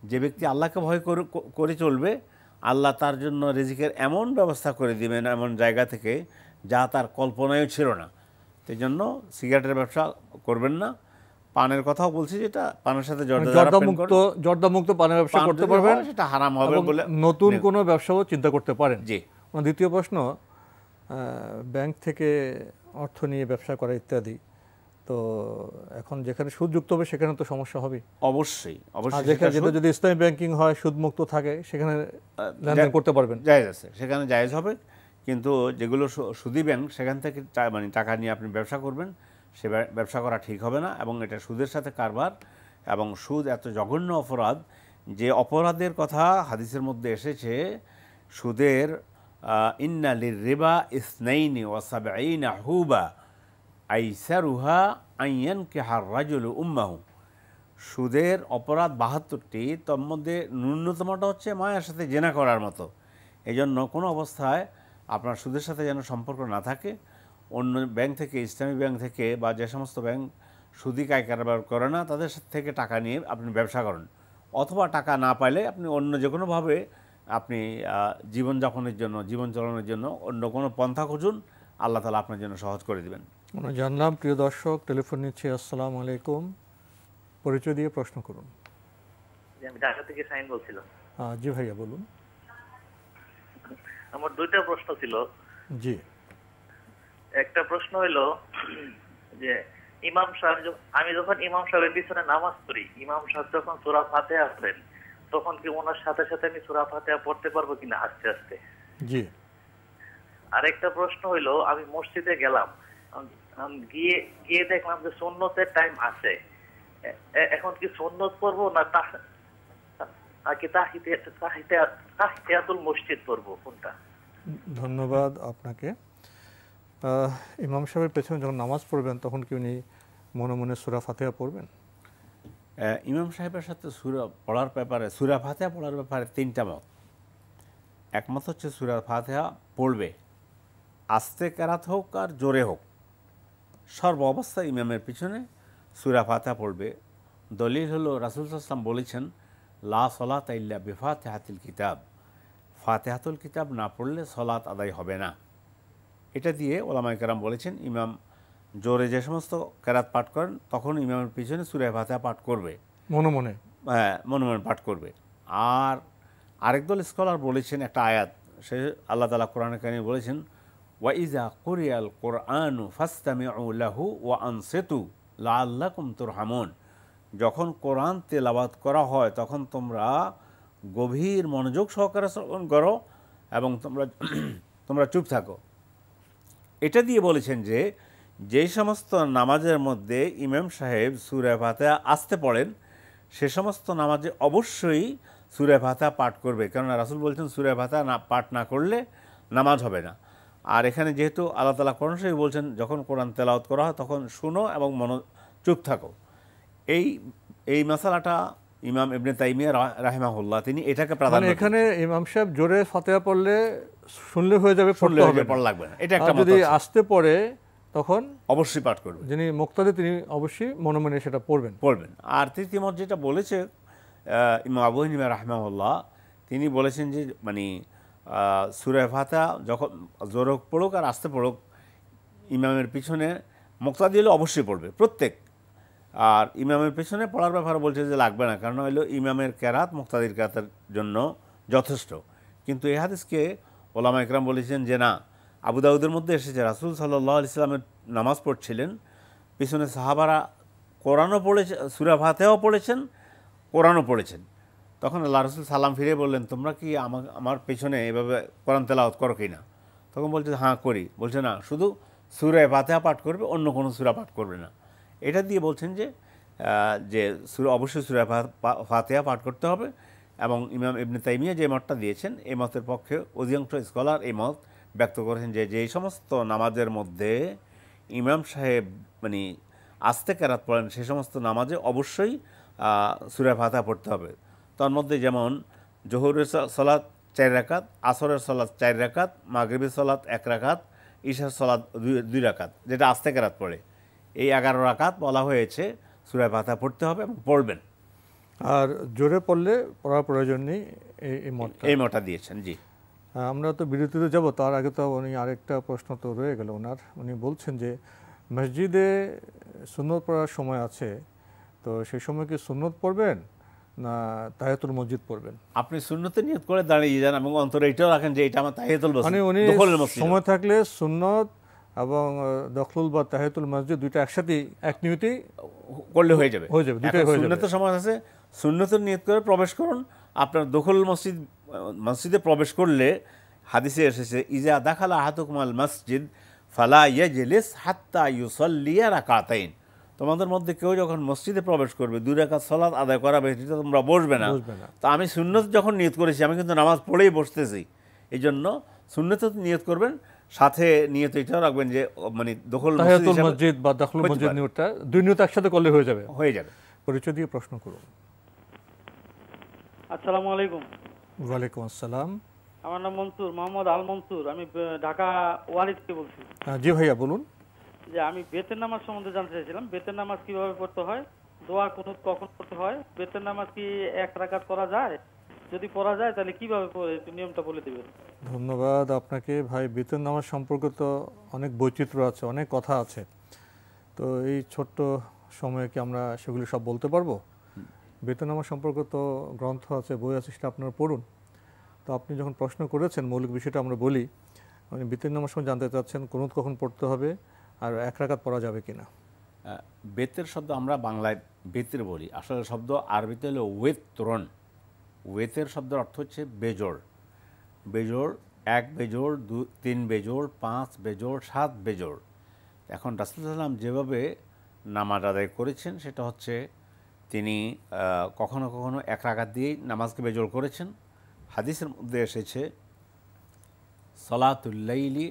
যে ব্যক্তি আল্লাহকে ভয় করে চলবে আল্লাহ তার জন্য রিজিকের এমন ব্যবস্থা করে দিবেন এমন জায়গা থেকে যা তার কল্পনায়ও ছিল না। সেই জন্য সিগারেটের ব্যবসা করবেন না। পানের কথাও বলছি, যেটা পানের সাথে জর্দা মুক্ত পানের ব্যবসা করতে পারবেন, সেটা হারাম হবে বলে নতুন কোনো ব্যবসাও চিন্তা করতে পারেন। জি। দ্বিতীয় প্রশ্ন, ব্যাংক থেকে অর্থ নিয়ে ব্যবসা করা ইত্যাদি, তো এখন যেখানে সুদযুক্ত হবে সেখানে তো সমস্যা হবে। অবশ্যই যেখানে যদি ইসলামী ব্যাংকিং হয়, সুদমুক্ত থাকে, সেখানে লেনদেন করতে পারবেন, জায়েজ আছে, সেখানে জায়েজ হবে। কিন্তু যেগুলো সুদী ব্যাংক, সেখান থেকে মানে টাকা নিয়ে আপনি ব্যবসা করবেন, সে ব্যবসা করা ঠিক হবে না, এবং এটা সুদের সাথে কারবার, এবং সুদ এত জঘন্য অপরাধ যে অপরাধের কথা হাদিসের মধ্যে এসেছে, সুদের ইন্না লির-রিবা ইসনাইনি ওয়া সাবঈনা হুবা আইসারুহা আন ইয়ানকিহা আর-রাজুলু উম্মাহু। সুদের অপরাধ ৭২টি, তার মধ্যে ন্যূনতমটা হচ্ছে মায়ের সাথে জেনা করার মতো। এই জন্য কোনো অবস্থায় আপনার সুদের সাথে যেন সম্পর্ক না থাকে। অন্য ব্যাংক থেকে, ইসলামী ব্যাংক থেকে বা যে সমস্ত ব্যাংক সুদি কারবার করে না, তাদের থেকে টাকা নিয়ে আপনি ব্যবসা করেন, অথবা টাকা না পাইলে আপনি অন্য যে কোনোভাবে আপনি জীবনযাপনের জন্য, জীবন চালানোর জন্য অন্য কোনো পন্থা খুঁজুন, আল্লাহ তাআলা আপনার জন্য সহজ করে দেবেন। আমরা জানলাম। প্রিয় দর্শক, টেলিফোন নিচ্ছি। আসসালামু আলাইকুম, পরিচয় দিয়ে প্রশ্ন করুন। আমি ঢাকা থেকে সাইন বলছিলাম। জি ভাইয়া বলুন। আমার দুইটা প্রশ্ন ছিল। জি। একটা প্রশ্ন হলো যে ইমাম সাহেব, আমি যখন ইমাম সাহেবের পিছনে নামাজ পড়ি, ইমাম সাহেব যখন সূরা ফাতিহা পড়েন, তখন কি ওনার সাথে সাথে আমি সূরা ফাতিহা পড়তে পারবো কিনা আস্তে আস্তে? জি। আরেকটা প্রশ্ন হইলো, আমি মসজিদে গেলাম, গিয়ে দেখলাম যে সুন্নতের টাইম আছে, এখন কি সুন্নত পড়বো না তাহিয়াতুল মসজিদ পড়বো, কোনটা? ধন্যবাদ আপনাকে। ইমাম সাহেবের পেছনে যখন নামাজ পড়বেন তখন কি উনি মনে মনে সূরা ফাতিহা পড়বেন? ইমাম সাহেবের সাথে সূরা পড়ার ব্যাপারে, সূরা ফাতিহা পড়ার ব্যাপারে তিনটা মত। একমত হচ্ছে সূরা ফাতিহা পড়বে, আস্তে কেরাত হোক আর জোরে হোক, সর্ব অবস্থায় ইমামের পিছনে সূরা ফাতিহা পড়বে। দলিল হলো রাসূল সাল্লাল্লাহু আলাইহি ওয়াসাল্লাম বলেছেন, লা সলাতা ইল্লা বিফাতিহাতিল কিতাব, ফাতিহাতুল কিতাব না পড়লে সলাত আদায় হবে না। এটা দিয়ে ওলামায়ে কেরাম বলেছেন, ইমাম জোরে যে সমস্ত কেরাত পাঠ করেন তখন ইমামের পিছনে সূরা ফাতিহা পাঠ করবে, মনে মনে। হ্যাঁ, মনে মনে পাঠ করবে। আর আরেকদল স্কলার বলেছেন একটা আয়াত, সে আল্লাহ তাআলা কোরআনে কারিমে বলেছেন, ওয়া ইযা কুরিয়াল কুরআনু ফাসতামিউ লাহু ওয়া আনসিতু লাআল্লাকুম তুরহামুন। যখন কোরআন তেলাওয়াত করা হয় তখন তোমরা গভীর মনোযোগ সহকারে শ্রবণ করো এবং তোমরা চুপ থাকো। এটা দিয়ে বলেছেন যে যেই সমস্ত নামাজের মধ্যে ইমাম সাহেব সূরা ফাতিহা আস্তে পড়েন, সে সমস্ত নামাজে অবশ্যই সূরা ফাতিহা পাঠ করবে, কারণ রাসূল বলছেন সূরা ফাতিহা পাঠ না করলে নামাজ হবে না। আর এখানে যেহেতু আল্লাহ তাআলা কোরআন শরীফে বলছেন যখন কোরআন তেলাওয়াত করা হয় তখন শুনো এবং চুপ থাকো। এই মাসালাটা ইমাম ইবনে তাইমিয়া রাহিমাহুল্লাহ তিনি এটাকে প্রাধান্য দেন। এখানে ইমাম সাহেব জোরে ফাতিহা পড়লে শুনলে হয়ে যাবে, পড়লে পড়া লাগবে না, এটা একটা মত। যদি আস্তে পড়ে তখন অবশ্যই পাঠ করবেন, যিনি মুক্তাদি তিনি অবশ্যই মনে মনে সেটা পড়বেন। আর তৃতীয় মত যেটা বলেছে ইমাম আবু হানিফা রাহিমাহুল্লাহ, তিনি বলেছেন যে মানে সূরা ফাতিহা যখন জোরে পড়ুক আর আস্তে পড়ুক, ইমামের পিছনে মুক্তাদি হলে অবশ্যই পড়বে প্রত্যেক। আর ইমামের পেছনে পড়ার ব্যাপারে বলছে যে লাগবে না, কারণ হলো ইমামের কেরাত মুক্তাদির কেরাতের জন্য যথেষ্ট। কিন্তু এই হাদিসকে ওলামা ইকরাম বলেছেন যে না, আবু দাউদের মধ্যে এসেছে রাসূল সাল্লাল্লাহু আলাইহি ওয়াসাল্লামের নামাজ পড়ছিলেন, পিছনে সাহাবারা কোরআনও পড়েছে, সূরা ফাতিহাও পড়েছেন, কোরআনও পড়েছেন। তখন আল্লাহ রাসূল সালাম ফিরে বললেন, তোমরা কি আমার পেছনে এভাবে কোরআন তেলাওয়াত করো কি না? তখন বলছে হ্যাঁ করি। বলছে না, শুধু সূরা ফাতিহা পাঠ করবে, অন্য কোনো সূরা পাঠ করবে না। এটা দিয়ে বলছেন যে অবশ্যই সূরা ফাতিহা পাঠ করতে হবে। এবং ইমাম ইবনে তাইমিয়া যে মতটা দিয়েছেন, এই মতের পক্ষে অধিকাংশ স্কলার এই মত ব্যক্ত করেছেন যে যেই সমস্ত নামাজের মধ্যে ইমাম সাহেব মানে আস্তে কেরাত পড়েন সেই সমস্ত নামাজে অবশ্যই সূরা ফাতিহা পড়তে হবে। তার মধ্যে যেমন জোহরের সালাত 4 রাকাত, আসরের সালাত 4 রাকাত, মাগরিবের সালাত 1 রাকাত, ইশার সালাত 2 রাকাত, যেটা আস্তে কেরাত পড়ে, এই 11 রাকাত বলা হয়েছে সূরা ফাতিহা পড়তে হবে এবং পড়বেন। আর জোরে পড়লে পড়ার প্রয়োজন নেই, এই মতটা দিয়েছেন। জি, আমরা তো বিরতিতে যাব, তার আগে তো উনি আরেকটা প্রশ্ন তো রয়ে গেল ওনার। উনি বলছেন যে মসজিদে সুন্নত পড়ার সময় আছে, তো সেই সময় কি সুন্নত পড়বেন না তাহিয়াতুল মসজিদ পড়বেন? আপনি সুন্নতে নিয়ত করে দাঁড়িয়ে যান এবং অন্তরে এটাও রাখেন যে এটা আমার তাহিয়াতুল মসজিদ। মানে উনি সময় থাকলে সুন্নত এবং দখলুল বা তাহিয়াতুল মসজিদ দুইটা একসাথে এক নিয়তেই করলে হয়ে যাবে, দুইটাই হয়ে যাবে। সুন্নতের সময় আছে, সুন্নতের নিয়ত করে প্রবেশ করুন। আপনার দখলুল মসজিদে প্রবেশ করলে হাদিসে এসেছে, ইজা দাখালা আহাদুকুম আল মসজিদ ফালা ইয়াজলিস হাত্তা ইউসাল্লিয়া রাকাতাইন। তোমাদের মধ্যে কেউ যখন মসজিদে প্রবেশ করবে 2 রাকাত সালাত আদায় করা ব্যতীত তোমরা বসবে না। তো আমি সুন্নত যখন নিয়ত করেছি আমি কিন্তু নামাজ পড়েই বসতেছি, এই জন্য সুন্নত নিয়ত করবেন, সাথে নিয়ত এটাও রাখবেন যে মানে দখল মসজিদ বা দাখলুল মসজিদ নিয়তটা 2 নিয়ত একসাথে করলে হয়ে যাবে। পরিচয় দিয়ে প্রশ্ন করুন। আসসালামু আলাইকুম। ওয়ালাইকুম আসসালাম। আমার নাম মনসুর, মোহাম্মদ আল মনসুর, আমি ঢাকা ওয়ালি থেকে বলছি। জি ভাইয়া বলুন। যে আমি বেতের নামাজ সম্বন্ধে জানতে চাইছিলাম, বেতের নামাজ কিভাবে পড়তে হয়, দোয়া কুনুত কখন পড়তে হয়, বেতের নামাজ কি 1 রাকাত পড়া যায়, যদি পড়া যায় তাহলে কিভাবে পড়ে নিয়মটা বলে দিবেন। ধন্যবাদ আপনাকে ভাই। বেতের নামাজ সম্পর্কে তো অনেক বৈচিত্র্য আছে, অনেক কথা আছে, তো এই ছোট্ট সময়ে কি আমরা সেগুলি সব বলতে পারবো? বেতের নামাজ সম্পর্কে তো গ্রন্থ আছে, বই আছে, সেটা আপনারা পড়ুন। তো আপনি যখন প্রশ্ন করেছেন মৌলিক বিষয়টা আমরা বলি, মানে বেতের নামাজ সময় জানতে চাচ্ছেন কুনুত কখন পড়তে হবে আর 1 রাকাত পড়া যাবে কিনা। বেতের শব্দ আমরা বাংলায় বেতের বলি, আসলে শব্দ আরবিতে হলো ওয়েতরন। ওয়েতের শব্দের অর্থ হচ্ছে বেজোড়। বেজোড় 1 বেজোড়, 2, 3 বেজোড়, 5 বেজোড়, 7 বেজোড়। এখন রাসূল সাল্লাল্লাহু আলাইহি ওয়াসাল্লাম যেভাবে নামাজ আদায় করেছেন সেটা হচ্ছে তিনি কখনো কখনো 1 রাকাত দিয়েই নামাজকে বেজোড় করেছেন। হাদিসের মধ্যে এসেছে সালাতুল লাইলি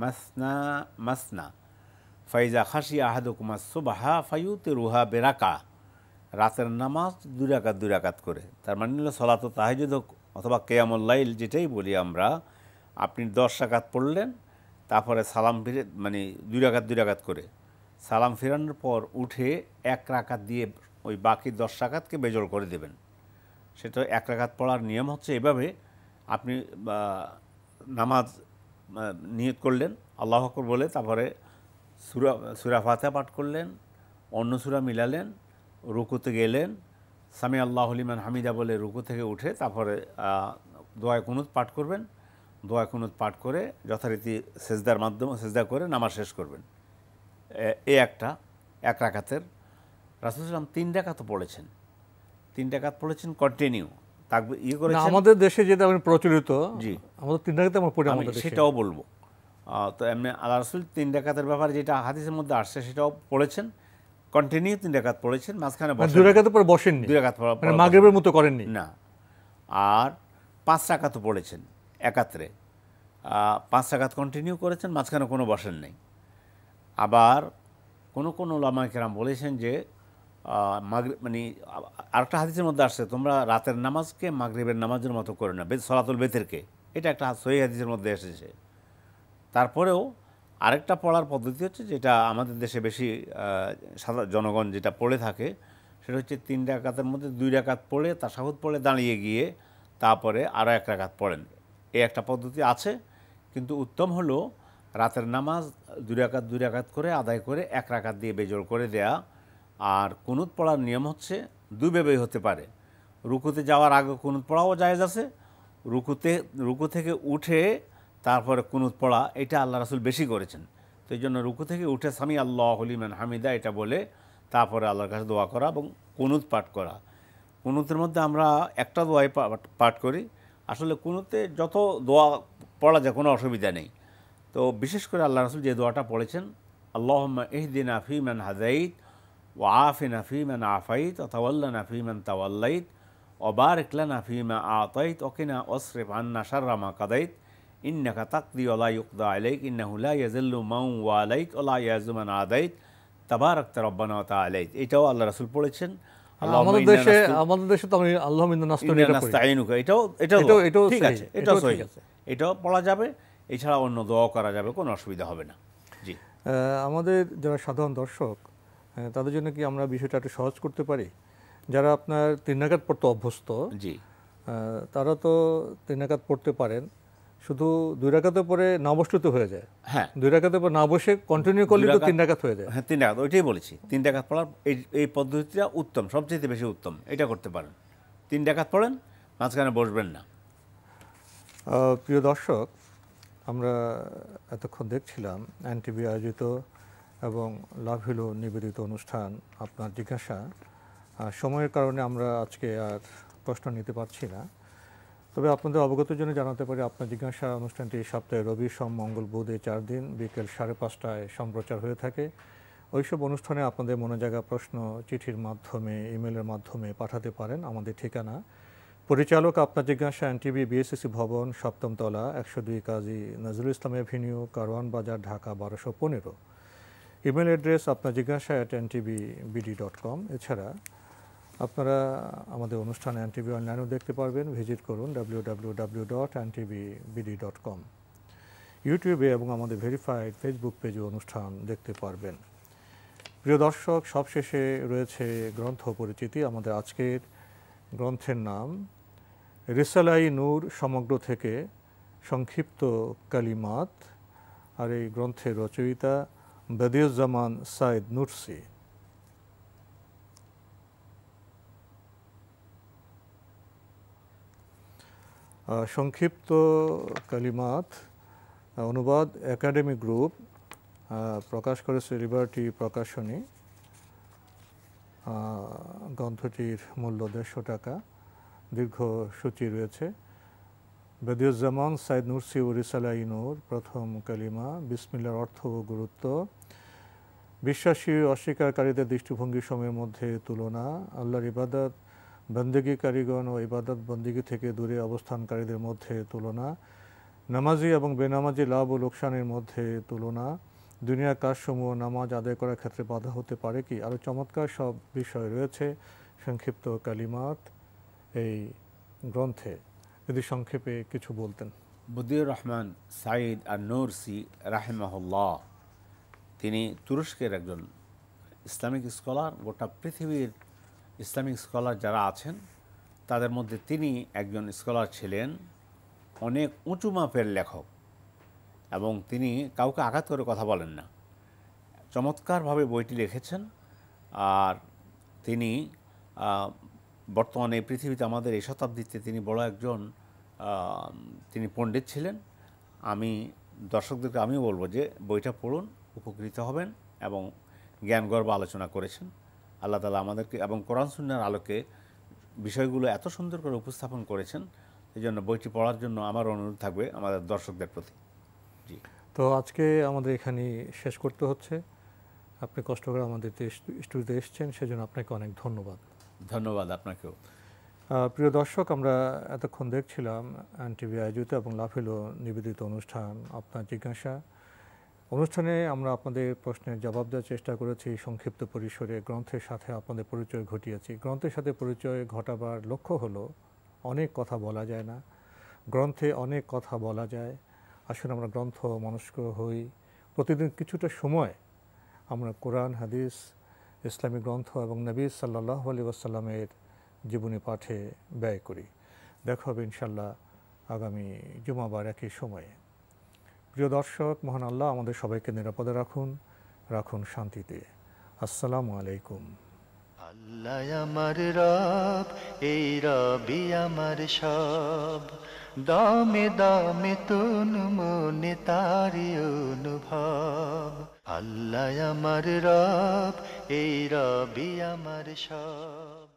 মাসনা মাসনা ফাইজা খাশিয়া আহাদুকুম আস-সুবহা ফায়ুতিরুহা বিরাকা। রাতের নামাজ 2 রাকাত 2 রাকাত করে, তার মানে হলো সালাতুত তাহাজ্জুদ অথবা কিয়ামুল লাইল যেটাই বলি আমরা। আপনি 10 রাকাত পড়লেন, তারপরে সালাম ফিরে মানে 2 রাকাত 2 রাকাত করে সালাম ফেরানোর পর উঠে 1 রাকাত দিয়ে ওই বাকি 10 রাকাতকে বেজোড় করে দেবেন। সেটা 1 রাকাত পড়ার নিয়ম হচ্ছে এভাবে, আপনি নামাজ নিয়ত করলেন আল্লাহু আকবার বলে, তারপরে সূরা ফাতিহা পাঠ করলেন, অন্য সূরা মিলালেন, রুকুতে গেলেন, সামি আল্লাহু লিমান হামিদা বলে রুকু থেকে উঠে তারপরে দোয়া কুনুত পাঠ করবেন। দোয়া কুনুত পাঠ করে যথারীতি সেজদার মাধ্যমে সেজদা করে নামাজ শেষ করবেন। এই একটা 1 রাকাতের। রাসূল সাল্লাল্লাহু আলাইহি ওয়াসাল্লাম 3 রাকাত পড়েছেন, 3 রাকাত পড়েছেন কন্টিনিউ। তাকবীর করেছেন। আমাদের দেশে যেটা প্রচলিত, জি আমাদের 3 রাকাতে আমরা পড়ি, আমাদের সেটাও বলবো। তো এমনি আল্লাহ রাসূল 3 রাকাতের ব্যাপারে যেটা হাদিসের মধ্যে আসছে সেটাও পড়েছেন, কন্টিনিউ 3 রাকাত পড়েছেন, মাঝখানে 2 রাকাতের পর বসেননি, 2 রাকাত মানে মাগরিবের মতো করেননি না। আর 5 রাকাতও পড়েছেন একাত্রে, 5 রাকাত কন্টিনিউ করেছেন, মাঝখানে কোনো বসেন নেই। আবার কোন উলামায়ে কেরাম বলেছেন যে মাগরিব মানে আরেকটা হাদিসের মধ্যে আসছে তোমরা রাতের নামাজকে মাগরিবের নামাজের মতো করে না, সলাতুল বেতেরকে, এটা একটা সহিহ হাদিসের মধ্যে এসেছে। তারপরেও আরেকটা পড়ার পদ্ধতি হচ্ছে যেটা আমাদের দেশে বেশি সাধারণ জনগণ যেটা পড়ে থাকে, সেটা হচ্ছে 3 রাকাতের মধ্যে 2 রাকাত পড়ে তাশাহুদ পড়ে দাঁড়িয়ে গিয়ে তারপরে আরও 1 রাকাত পড়েন। এই একটা পদ্ধতি আছে, কিন্তু উত্তম হলো রাতের নামাজ 2 রাকাত 2 রাকাত করে আদায় করে 1 রাকাত দিয়ে বেজোড় করে দেয়া। আর কুনুত পড়ার নিয়ম হচ্ছে 2 ভাবেই হতে পারে। রুকুতে যাওয়ার আগে কুনুত পড়াও জায়েজ আছে, রুকু থেকে উঠে তারপরে কুনুত পড়া, এটা আল্লাহ রাসূল বেশি করেছেন। তো এই জন্য রুকু থেকে উঠে সামি আল্লাহু লিমান হামিদা এটা বলে তারপরে আল্লাহর কাছে দোয়া করা এবং কুনুত পাঠ করা। কুনুতের মধ্যে আমরা একটা দোয়াই পাঠ করি। আসলে কুনুতে যত দোয়া পড়া যায় কোনো অসুবিধা নেই। তো বিশেষ করে আল্লাহ রাসূল যে দোয়াটা পড়েছেন, আল্লাহুম্মা ইহদিনা ফিমান হাদাইত ওয়া আফিনা ফিমান আফাইত ওয়া তাওয়াল্লানা ফিমান তাওয়াল্লাইত ওয়া বারিক লানা ফিমা আতাইত ওয়া কিনা ওয়াসরিফ আন্না শাররা মা কাদাইত ইন্নাকা তাকদি ওয়া লা ইউকদা আলাইক ইন্নাহু লা ইয়াযিল্লু মান ওয়ালাইত ওয়া লা ইয়াযু মান আদাইত তাবারাকতা রব্বানা ওয়া তাআলাইত। এটাও আল্লাহ রাসূল পড়েছেন। আমাদের দেশে তো আমি আল্লাহু মিন্না নাস্তাইনুকা, এটাও ঠিক আছে, এটাও সহি আছে, এটাও পড়া যাবে। এছাড়া অন্য দোয়া করা যাবে, কোনো অসুবিধা হবে না। জি, আমাদের যারা সাধারণ দর্শক তাদের জন্য কি আমরা বিষয়টা একটু সহজ করতে পারি? যারা আপনার 3 রাকাত পড়তে অভ্যস্ত, জি তারা তো 3 রাকাত পড়তে পারেন, শুধু 2 রাকাতে পরে না বসলে তো হয়ে যায়। হ্যাঁ, 2 রাকাতে পর না বসে কন্টিনিউ করলে তো 3 রাকাত হয়ে যায়। হ্যাঁ, 3 রাকাত, ওইটাই বলেছি। 3 রাকাত পড়ার এই পদ্ধতিটা উত্তম, সবচেয়ে বেশি উত্তম। এটা করতে পারেন, 3 রাকাত পড়েন, মাঝখানে বসবেন না। প্রিয় দর্শক, আমরা এতক্ষণ দেখছিলাম এনটিভি আয়োজিত এবং লাভ হলো নিবেদিত অনুষ্ঠান আপনার জিজ্ঞাসা। সময়ের কারণে আমরা আজকে আর প্রশ্ন নিতে পারছি না, তবে আপনাদের অবগতির জন্য জানাতে পারি আপনার জিজ্ঞাসা অনুষ্ঠানটি সপ্তাহে রবি, সোম, মঙ্গল, বুধ এই 4 দিন বিকেল 5:30টায় সম্প্রচার হয়ে থাকে। ওইসব অনুষ্ঠানে আপনাদের মনে জাগা প্রশ্ন চিঠির মাধ্যমে, ইমেলের মাধ্যমে পাঠাতে পারেন। আমাদের ঠিকানা পরিচালক আপনার জিজ্ঞাসা, এনটিভি, বিএসসিসি ভবন, 7ম তলা, 102 কাজী নজরুল ইসলাম এভিনিউ, কারওয়ান বাজার, ঢাকা 1215। ইমেল অ্যাড্রেস আপনার জিজ্ঞাসা @ntvbd.com। এছাড়া আপনারা আমাদের অনুষ্ঠান এনটিভি অনলাইনেও দেখতে পারবেন। ভিজিট করুন www.ntvbd.com। ইউটিউবে এবং আমাদের ভেরিফাইড ফেসবুক পেজে অনুষ্ঠান দেখতে পারবেন। প্রিয় দর্শক, সবশেষে রয়েছে গ্রন্থ পরিচিতি। আমাদের আজকের গ্রন্থের নাম রিসালাই নূর সমগ্র থেকে সংক্ষিপ্ত কালিমাত, আর এই গ্রন্থের রচয়িতা বদিউজ্জামান সাইদ নুরসি। সংক্ষিপ্ত কালিমাত অনুবাদ একাডেমি গ্রুপ, প্রকাশ করেছে লিবার্টি প্রকাশনী। গ্রন্থটির মূল্য 150 টাকা। দীর্ঘ সূচি রয়েছে। বদিউজ্জামান সাইদ নুরসি ও রিসালাই নূর। প্রথম কালিমা। বিসমিল্লাহর অর্থ ও গুরুত্ব। বিশ্বাসী অস্বীকারীদের দৃষ্টিভঙ্গি সময়ের মধ্যে তুলনা। আল্লাহর ইবাদত বন্দেগীকারীগণ ও ইবাদত বন্দেগী থেকে দূরে অবস্থানকারীদের মধ্যে তুলনা। নামাজি এবং বেনামাজি লাভ ও লোকসানের মধ্যে তুলনা। দুনিয়ার কাজসমূহ নামাজ আদায় করার ক্ষেত্রে বাধা হতে পারে কি? আরও চমৎকার সব বিষয় রয়েছে সংক্ষিপ্ত কালিমাত এই গ্রন্থে। যদি সংক্ষেপে কিছু বলতেন। বদিউর রহমান সাইদ আর নুরসি রাহিমাহুল্লাহ, তিনি তুরস্কের একজন ইসলামিক স্কলার। গোটা পৃথিবীর ইসলামিক স্কলার যারা আছেন তাদের মধ্যে তিনি একজন স্কলার ছিলেন, অনেক উঁচু মাপের লেখক, এবং তিনি কাউকে আঘাত করে কথা বলেন না। চমৎকারভাবে বইটি লিখেছেন। আর তিনি বর্তমানে পৃথিবীতে আমাদের এই শতাব্দীতে তিনি বড় একজন তিনি পণ্ডিত ছিলেন। আমি দর্শকদেরকে আমিও বলবো যে বইটা পড়ুন, উপকৃত হবেন, এবং জ্ঞানগর্ভ আলোচনা করেছেন। আল্লাহ তাআলা আমাদেরকে এবং কোরআন সুন্নাহর আলোকে বিষয়গুলো এত সুন্দর করে উপস্থাপন করেছেন। এই জন্য বইটি পড়ার জন্য আমার অনুরোধ থাকবে আমাদের দর্শকদের প্রতি। জি, তো আজকে আমাদের এখানে শেষ করতে হচ্ছে। আপনি কষ্ট করে আমাদের স্টুডিওতে এসেছেন, সেজন্য আপনাকে অনেক ধন্যবাদ। ধন্যবাদ আপনাকেও। প্রিয় দর্শক, আমরা এতক্ষণ দেখছিলাম এনটিভি আয়োজিত এবং লাফিলো নিবেদিত অনুষ্ঠান আপনার জিজ্ঞাসা। অনুষ্ঠানে আমরা আপনাদের প্রশ্নের জবাব দেওয়ার চেষ্টা করেছি সংক্ষিপ্ত পরিসরে। গ্রন্থের সাথে আপনাদের পরিচয় ঘটিয়েছি। গ্রন্থের সাথে পরিচয় ঘটাবার লক্ষ্য হলো, অনেক কথা বলা যায় না, গ্রন্থে অনেক কথা বলা যায়। আসলে আমরা গ্রন্থ মনস্ক হই, প্রতিদিন কিছুটা সময় আমরা কোরআন, হাদিস, ইসলামী গ্রন্থ এবং নবী সাল্লাল্লাহু আলাইহি ওয়াসাল্লামের জীবনী পাঠে ব্যয় করি। দেখা হবে ইনশাল্লাহ আগামী জুমাবার একই সময়ে। প্রিয় দর্শক, মহান আল্লাহ আমাদের সবাইকে নিরাপদে রাখুন, রাখুন শান্তিতে। আসসালামু আলাইকুম। আল্লাহ আমার রব, এই রবি আমার সব। দামে দামে তুন মনে তারি অনুভব। আল্লাহ আমার রব, এই রবি আমার সব।